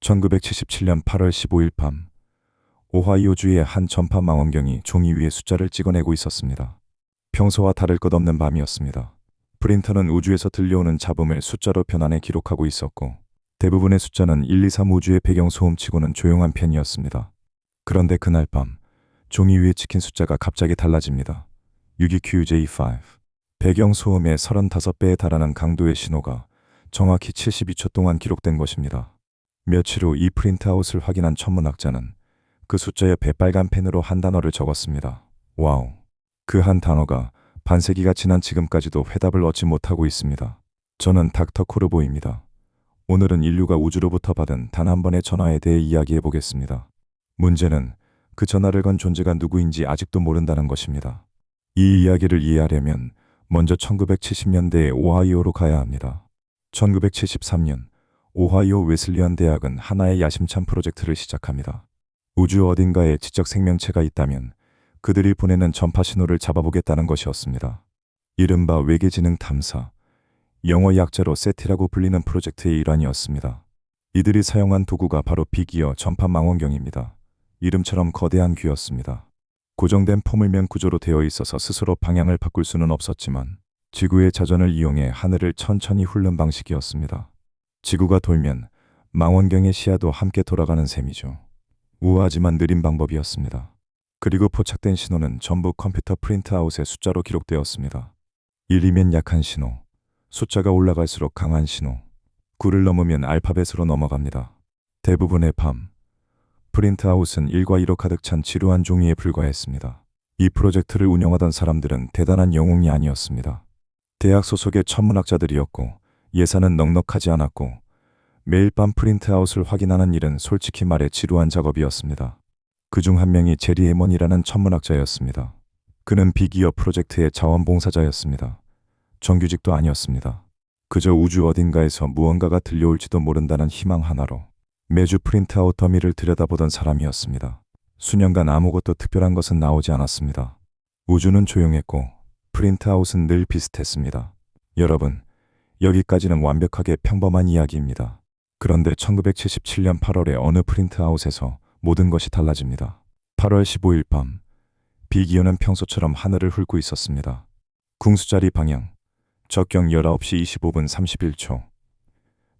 1977년 8월 15일 밤, 오하이오주의 한 전파 망원경이 종이 위에 숫자를 찍어내고 있었습니다. 평소와 다를 것 없는 밤이었습니다. 프린터는 우주에서 들려오는 잡음을 숫자로 변환해 기록하고 있었고, 대부분의 숫자는 1, 2, 3 우주의 배경 소음치고는 조용한 편이었습니다. 그런데 그날 밤, 종이 위에 찍힌 숫자가 갑자기 달라집니다. 62QJ5. 배경 소음의 35배에 달하는 강도의 신호가 정확히 72초 동안 기록된 것입니다. 며칠 후 이 프린트아웃을 확인한 천문학자는 그 숫자 옆에 빨간 펜으로 한 단어를 적었습니다. 와우. 그 한 단어가 반세기가 지난 지금까지도 회답을 얻지 못하고 있습니다. 저는 닥터 코르보입니다. 오늘은 인류가 우주로부터 받은 단 한 번의 전화에 대해 이야기해 보겠습니다. 문제는 그 전화를 건 존재가 누구인지 아직도 모른다는 것입니다. 이 이야기를 이해하려면 먼저 1970년대의 오하이오로 가야 합니다. 1973년 오하이오 웨슬리안 대학은 하나의 야심찬 프로젝트를 시작합니다. 우주 어딘가에 지적 생명체가 있다면 그들이 보내는 전파 신호를 잡아보겠다는 것이었습니다. 이른바 외계지능 탐사, 영어 약자로 세티라고 불리는 프로젝트의 일환이었습니다. 이들이 사용한 도구가 바로 빅이어 전파 망원경입니다. 이름처럼 거대한 귀였습니다. 고정된 포물면 구조로 되어 있어서 스스로 방향을 바꿀 수는 없었지만 지구의 자전을 이용해 하늘을 천천히 훑는 방식이었습니다. 지구가 돌면 망원경의 시야도 함께 돌아가는 셈이죠. 우아하지만 느린 방법이었습니다. 그리고 포착된 신호는 전부 컴퓨터 프린트아웃의 숫자로 기록되었습니다. 1이면 약한 신호, 숫자가 올라갈수록 강한 신호, 9를 넘으면 알파벳으로 넘어갑니다. 대부분의 밤, 프린트아웃은 1과 2로 가득 찬 지루한 종이에 불과했습니다. 이 프로젝트를 운영하던 사람들은 대단한 영웅이 아니었습니다. 대학 소속의 천문학자들이었고 예산은 넉넉하지 않았고 매일 밤 프린트아웃을 확인하는 일은 솔직히 말해 지루한 작업이었습니다. 그중 한 명이 제리 에먼이라는 천문학자였습니다. 그는 빅이어 프로젝트의 자원봉사자였습니다. 정규직도 아니었습니다. 그저 우주 어딘가에서 무언가가 들려올지도 모른다는 희망 하나로 매주 프린트아웃 더미를 들여다보던 사람이었습니다. 수년간 아무것도 특별한 것은 나오지 않았습니다. 우주는 조용했고 프린트아웃은 늘 비슷했습니다. 여러분, 여기까지는 완벽하게 평범한 이야기입니다. 그런데 1977년 8월에 어느 프린트아웃에서 모든 것이 달라집니다. 8월 15일 밤, 빅이어는 평소처럼 하늘을 훑고 있었습니다. 궁수자리 방향, 적경 19시 25분 31초,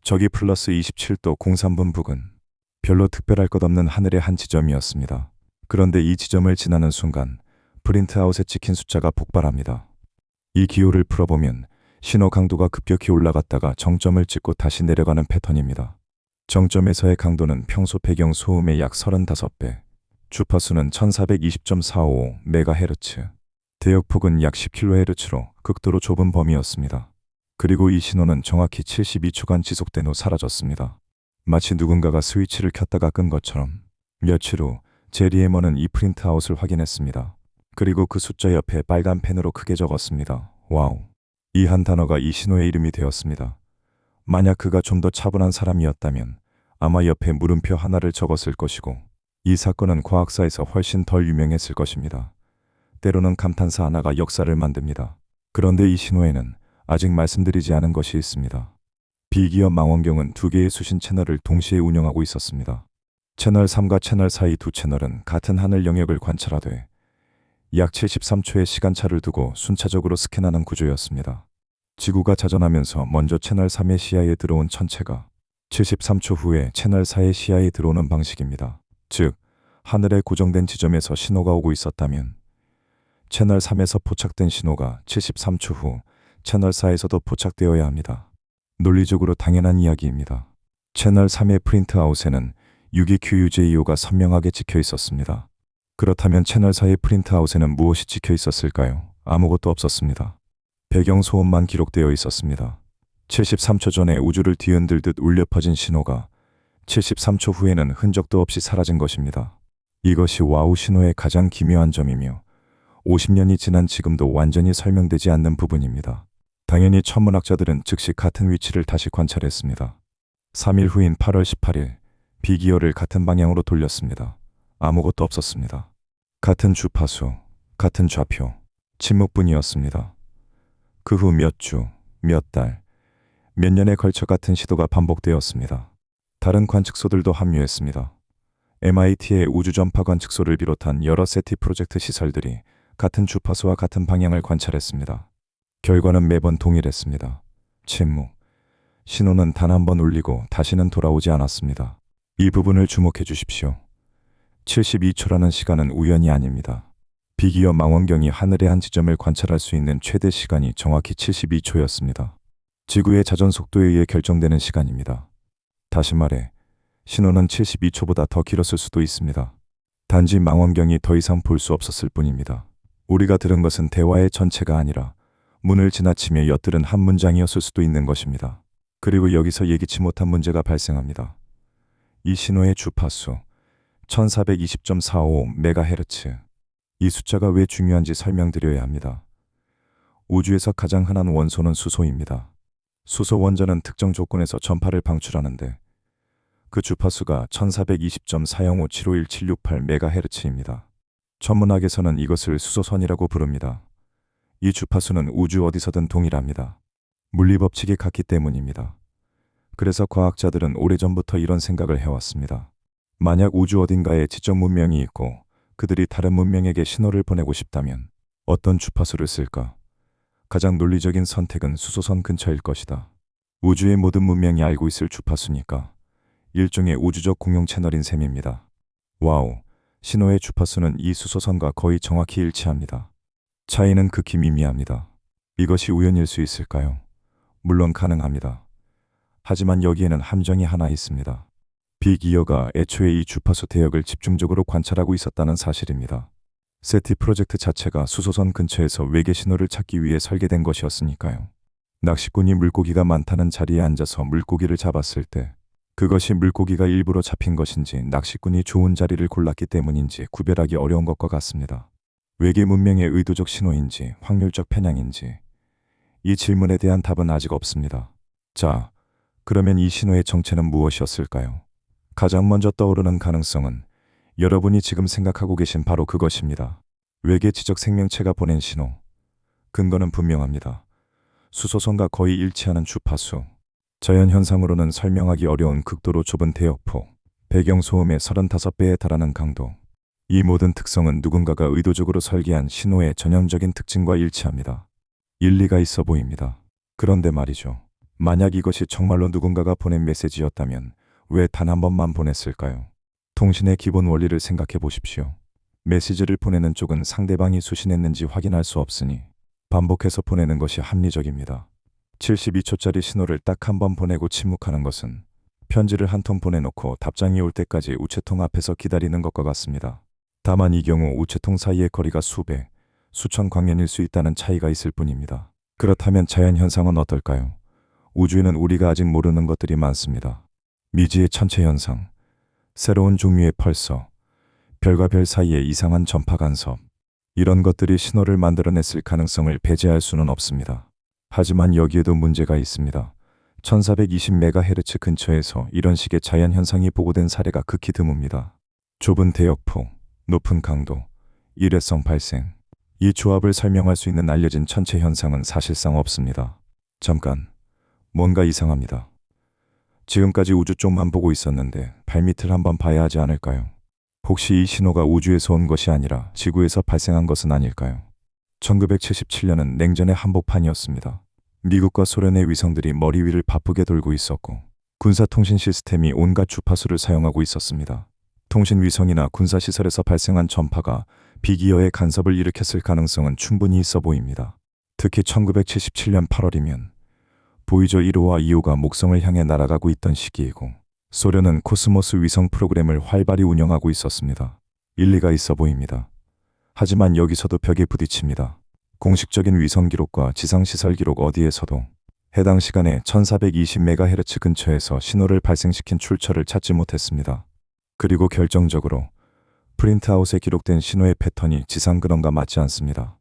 적이 플러스 27도 03분 부근, 별로 특별할 것 없는 하늘의 한 지점이었습니다. 그런데 이 지점을 지나는 순간 프린트아웃에 찍힌 숫자가 폭발합니다. 이 기호를 풀어보면 신호 강도가 급격히 올라갔다가 정점을 찍고 다시 내려가는 패턴입니다. 정점에서의 강도는 평소 배경 소음의 약 35배, 주파수는 1420.45MHz, 대역폭은 약 10kHz로 극도로 좁은 범위였습니다. 그리고 이 신호는 정확히 72초간 지속된 후 사라졌습니다. 마치 누군가가 스위치를 켰다가 끈 것처럼. 며칠 후 제리 에먼은 이 프린트아웃을 확인했습니다. 그리고 그 숫자 옆에 빨간 펜으로 크게 적었습니다. 와우. 이 한 단어가 이 신호의 이름이 되었습니다. 만약 그가 좀 더 차분한 사람이었다면 아마 옆에 물음표 하나를 적었을 것이고 이 사건은 과학사에서 훨씬 덜 유명했을 것입니다. 때로는 감탄사 하나가 역사를 만듭니다. 그런데 이 신호에는 아직 말씀드리지 않은 것이 있습니다. 빅이어 망원경은 두 개의 수신 채널을 동시에 운영하고 있었습니다. 채널 3과 채널 4의 두 채널은 같은 하늘 영역을 관찰하되 약 73초의 시간차를 두고 순차적으로 스캔하는 구조였습니다. 지구가 자전하면서 먼저 채널 3의 시야에 들어온 천체가 73초 후에 채널 4의 시야에 들어오는 방식입니다. 즉, 하늘의 고정된 지점에서 신호가 오고 있었다면 채널 3에서 포착된 신호가 73초 후 채널 4에서도 포착되어야 합니다. 논리적으로 당연한 이야기입니다. 채널 3의 프린트아웃에는 62QUJO가 선명하게 찍혀 있었습니다. 그렇다면 채널 4의 프린트아웃에는 무엇이 찍혀 있었을까요? 아무것도 없었습니다. 배경 소음만 기록되어 있었습니다. 73초 전에 우주를 뒤흔들듯 울려 퍼진 신호가 73초 후에는 흔적도 없이 사라진 것입니다. 이것이 와우 신호의 가장 기묘한 점이며 50년이 지난 지금도 완전히 설명되지 않는 부분입니다. 당연히 천문학자들은 즉시 같은 위치를 다시 관찰했습니다. 3일 후인 8월 18일, 빅이어를 같은 방향으로 돌렸습니다. 아무것도 없었습니다. 같은 주파수, 같은 좌표, 침묵뿐이었습니다. 그 후 몇 주, 몇 달, 몇 년에 걸쳐 같은 시도가 반복되었습니다. 다른 관측소들도 합류했습니다. MIT의 우주전파 관측소를 비롯한 여러 세티 프로젝트 시설들이 같은 주파수와 같은 방향을 관찰했습니다. 결과는 매번 동일했습니다. 침묵. 신호는 단 한 번 울리고 다시는 돌아오지 않았습니다. 이 부분을 주목해 주십시오. 72초라는 시간은 우연이 아닙니다. 비기어 망원경이 하늘의 한 지점을 관찰할 수 있는 최대 시간이 정확히 72초였습니다. 지구의 자전 속도에 의해 결정되는 시간입니다. 다시 말해, 신호는 72초보다 더 길었을 수도 있습니다. 단지 망원경이 더 이상 볼 수 없었을 뿐입니다. 우리가 들은 것은 대화의 전체가 아니라 문을 지나치며 엿들은 한 문장이었을 수도 있는 것입니다. 그리고 여기서 예기치 못한 문제가 발생합니다. 이 신호의 주파수 1420.45MHz. 이 숫자가 왜 중요한지 설명드려야 합니다. 우주에서 가장 흔한 원소는 수소입니다. 수소 원자는 특정 조건에서 전파를 방출하는데 그 주파수가 1420.405751768MHz입니다. 천문학에서는 이것을 수소선이라고 부릅니다. 이 주파수는 우주 어디서든 동일합니다. 물리법칙이 같기 때문입니다. 그래서 과학자들은 오래전부터 이런 생각을 해왔습니다. 만약 우주 어딘가에 지적 문명이 있고 그들이 다른 문명에게 신호를 보내고 싶다면 어떤 주파수를 쓸까? 가장 논리적인 선택은 수소선 근처일 것이다. 우주의 모든 문명이 알고 있을 주파수니까 일종의 우주적 공용 채널인 셈입니다. 와우, 신호의 주파수는 이 수소선과 거의 정확히 일치합니다. 차이는 극히 미미합니다. 이것이 우연일 수 있을까요? 물론 가능합니다. 하지만 여기에는 함정이 하나 있습니다. 빅이어가 애초에 이 주파수 대역을 집중적으로 관찰하고 있었다는 사실입니다. 세티 프로젝트 자체가 수소선 근처에서 외계 신호를 찾기 위해 설계된 것이었으니까요. 낚시꾼이 물고기가 많다는 자리에 앉아서 물고기를 잡았을 때 그것이 물고기가 일부러 잡힌 것인지 낚시꾼이 좋은 자리를 골랐기 때문인지 구별하기 어려운 것과 같습니다. 외계 문명의 의도적 신호인지 확률적 편향인지 이 질문에 대한 답은 아직 없습니다. 자, 그러면 이 신호의 정체는 무엇이었을까요? 가장 먼저 떠오르는 가능성은 여러분이 지금 생각하고 계신 바로 그것입니다. 외계 지적 생명체가 보낸 신호. 근거는 분명합니다. 수소선과 거의 일치하는 주파수. 자연현상으로는 설명하기 어려운 극도로 좁은 대역폭. 배경소음의 35배에 달하는 강도. 이 모든 특성은 누군가가 의도적으로 설계한 신호의 전형적인 특징과 일치합니다. 일리가 있어 보입니다. 그런데 말이죠. 만약 이것이 정말로 누군가가 보낸 메시지였다면 왜 단 한 번만 보냈을까요? 통신의 기본 원리를 생각해 보십시오. 메시지를 보내는 쪽은 상대방이 수신했는지 확인할 수 없으니 반복해서 보내는 것이 합리적입니다. 72초짜리 신호를 딱 한 번 보내고 침묵하는 것은 편지를 한 통 보내놓고 답장이 올 때까지 우체통 앞에서 기다리는 것과 같습니다. 다만 이 경우 우체통 사이의 거리가 수백, 수천 광년일 수 있다는 차이가 있을 뿐입니다. 그렇다면 자연현상은 어떨까요? 우주에는 우리가 아직 모르는 것들이 많습니다. 미지의 천체 현상, 새로운 종류의 펄서, 별과 별 사이의 이상한 전파 간섭, 이런 것들이 신호를 만들어냈을 가능성을 배제할 수는 없습니다. 하지만 여기에도 문제가 있습니다. 1420MHz 근처에서 이런 식의 자연현상이 보고된 사례가 극히 드뭅니다. 좁은 대역폭, 높은 강도, 일회성 발생. 이 조합을 설명할 수 있는 알려진 천체 현상은 사실상 없습니다. 잠깐, 뭔가 이상합니다. 지금까지 우주 쪽만 보고 있었는데 발밑을 한번 봐야 하지 않을까요? 혹시 이 신호가 우주에서 온 것이 아니라 지구에서 발생한 것은 아닐까요? 1977년은 냉전의 한복판이었습니다. 미국과 소련의 위성들이 머리 위를 바쁘게 돌고 있었고 군사통신 시스템이 온갖 주파수를 사용하고 있었습니다. 통신 위성이나 군사시설에서 발생한 전파가 비기어의 간섭을 일으켰을 가능성은 충분히 있어 보입니다. 특히 1977년 8월이면 보이저 1호와 2호가 목성을 향해 날아가고 있던 시기이고 소련은 코스모스 위성 프로그램을 활발히 운영하고 있었습니다. 일리가 있어 보입니다. 하지만 여기서도 벽에 부딪힙니다. 공식적인 위성 기록과 지상시설 기록 어디에서도 해당 시간에 1420MHz 근처에서 신호를 발생시킨 출처를 찾지 못했습니다. 그리고 결정적으로 프린트아웃에 기록된 신호의 패턴이 지상 근원과 맞지 않습니다.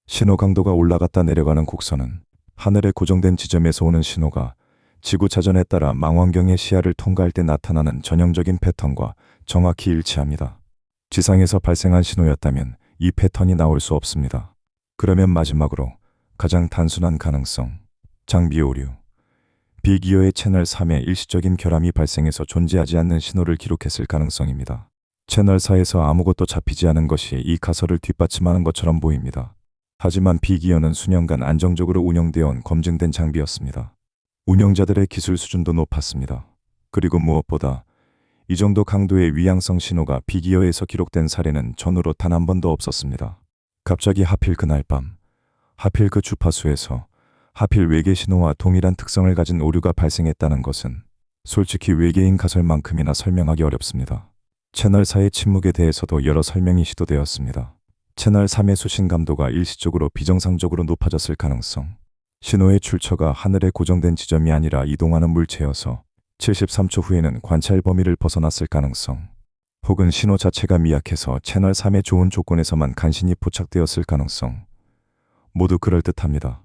신호 강도가 올라갔다 내려가는 곡선은 하늘에 고정된 지점에서 오는 신호가 지구 자전에 따라 망원경의 시야를 통과할 때 나타나는 전형적인 패턴과 정확히 일치합니다. 지상에서 발생한 신호였다면 이 패턴이 나올 수 없습니다. 그러면 마지막으로 가장 단순한 가능성, 장비 오류. 비기어의 채널 3에 일시적인 결함이 발생해서 존재하지 않는 신호를 기록했을 가능성입니다. 채널 4에서 아무것도 잡히지 않은 것이 이 가설을 뒷받침하는 것처럼 보입니다. 하지만 비기어는 수년간 안정적으로 운영되어 온 검증된 장비였습니다. 운영자들의 기술 수준도 높았습니다. 그리고 무엇보다 이 정도 강도의 위양성 신호가 비기어에서 기록된 사례는 전후로 단 한 번도 없었습니다. 갑자기 하필 그날 밤, 하필 그 주파수에서 하필 외계 신호와 동일한 특성을 가진 오류가 발생했다는 것은 솔직히 외계인 가설만큼이나 설명하기 어렵습니다. 채널 4의 침묵에 대해서도 여러 설명이 시도되었습니다. 채널 3의 수신 감도가 일시적으로 비정상적으로 높아졌을 가능성, 신호의 출처가 하늘에 고정된 지점이 아니라 이동하는 물체여서 73초 후에는 관찰 범위를 벗어났을 가능성, 혹은 신호 자체가 미약해서 채널 3의 좋은 조건에서만 간신히 포착되었을 가능성, 모두 그럴듯합니다.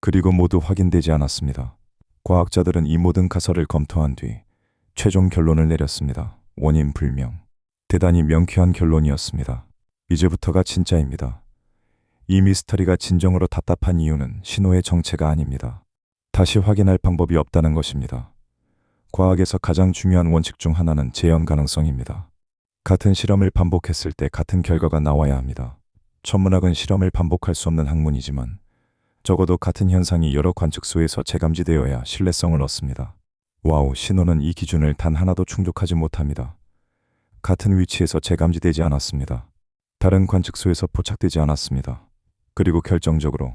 그리고 모두 확인되지 않았습니다. 과학자들은 이 모든 가설을 검토한 뒤 최종 결론을 내렸습니다. 원인 불명. 대단히 명쾌한 결론이었습니다. 이제부터가 진짜입니다. 이 미스터리가 진정으로 답답한 이유는 신호의 정체가 아닙니다. 다시 확인할 방법이 없다는 것입니다. 과학에서 가장 중요한 원칙 중 하나는 재현 가능성입니다. 같은 실험을 반복했을 때 같은 결과가 나와야 합니다. 천문학은 실험을 반복할 수 없는 학문이지만 적어도 같은 현상이 여러 관측소에서 재감지되어야 신뢰성을 얻습니다. 와우, 신호는 이 기준을 단 하나도 충족하지 못합니다. 같은 위치에서 재감지되지 않았습니다. 다른 관측소에서 포착되지 않았습니다. 그리고 결정적으로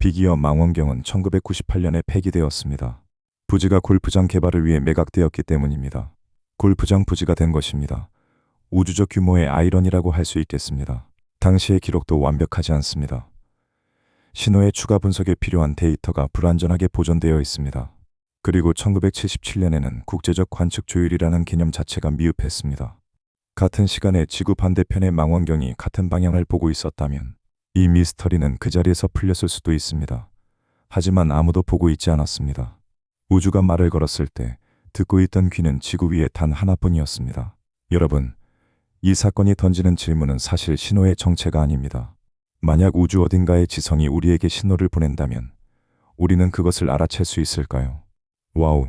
비기어 망원경은 1998년에 폐기되었습니다. 부지가 골프장 개발을 위해 매각되었기 때문입니다. 골프장 부지가 된 것입니다. 우주적 규모의 아이러니라고 할 수 있겠습니다. 당시의 기록도 완벽하지 않습니다. 신호의 추가 분석에 필요한 데이터가 불완전하게 보존되어 있습니다. 그리고 1977년에는 국제적 관측 조율이라는 개념 자체가 미흡했습니다. 같은 시간에 지구 반대편의 망원경이 같은 방향을 보고 있었다면 이 미스터리는 그 자리에서 풀렸을 수도 있습니다. 하지만 아무도 보고 있지 않았습니다. 우주가 말을 걸었을 때 듣고 있던 귀는 지구 위에 단 하나뿐이었습니다. 여러분, 이 사건이 던지는 질문은 사실 신호의 정체가 아닙니다. 만약 우주 어딘가의 지성이 우리에게 신호를 보낸다면 우리는 그것을 알아챌 수 있을까요? 와우!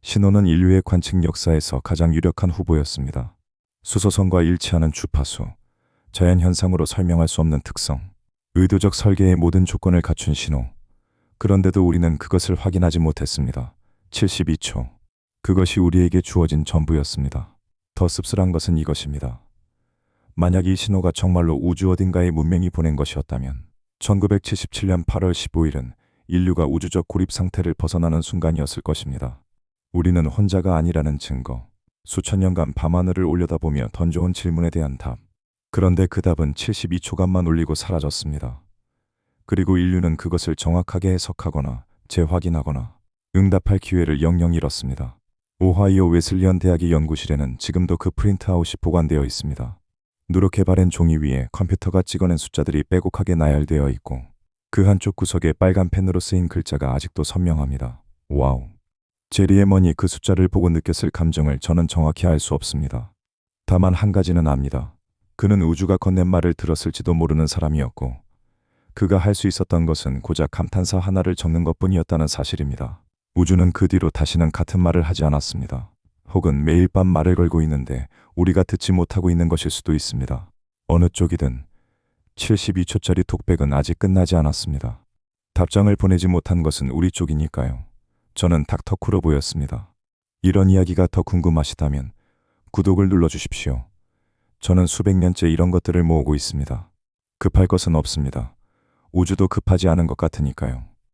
신호는 인류의 관측 역사에서 가장 유력한 후보였습니다. 수소선과 일치하는 주파수, 자연현상으로 설명할 수 없는 특성, 의도적 설계의 모든 조건을 갖춘 신호. 그런데도 우리는 그것을 확인하지 못했습니다. 72초. 그것이 우리에게 주어진 전부였습니다. 더 씁쓸한 것은 이것입니다. 만약 이 신호가 정말로 우주 어딘가에 문명이 보낸 것이었다면 1977년 8월 15일은 인류가 우주적 고립 상태를 벗어나는 순간이었을 것입니다. 우리는 혼자가 아니라는 증거, 수천 년간 밤하늘을 올려다보며 던져온 질문에 대한 답. 그런데 그 답은 72초간만 울리고 사라졌습니다. 그리고 인류는 그것을 정확하게 해석하거나 재확인하거나 응답할 기회를 영영 잃었습니다. 오하이오 웨슬리언 대학의 연구실에는 지금도 그 프린트아웃이 보관되어 있습니다. 누렇게 바랜 종이 위에 컴퓨터가 찍어낸 숫자들이 빼곡하게 나열되어 있고 그 한쪽 구석에 빨간 펜으로 쓰인 글자가 아직도 선명합니다. 와우. 제리의 머니 그 숫자를 보고 느꼈을 감정을 저는 정확히 알 수 없습니다. 다만 한 가지는 압니다. 그는 우주가 건넨 말을 들었을지도 모르는 사람이었고 그가 할 수 있었던 것은 고작 감탄사 하나를 적는 것뿐이었다는 사실입니다. 우주는 그 뒤로 다시는 같은 말을 하지 않았습니다. 혹은 매일 밤 말을 걸고 있는데 우리가 듣지 못하고 있는 것일 수도 있습니다. 어느 쪽이든 72초짜리 톡백은 아직 끝나지 않았습니다. 답장을 보내지 못한 것은 우리 쪽이니까요. 저는 닥터 쿠로보였습니다. 이런 이야기가 더 궁금하시다면 구독을 눌러주십시오. 저는 수백 년째 이런 것들을 모으고 있습니다. 급할 것은 없습니다. 우주도 급하지 않은 것 같으니까요.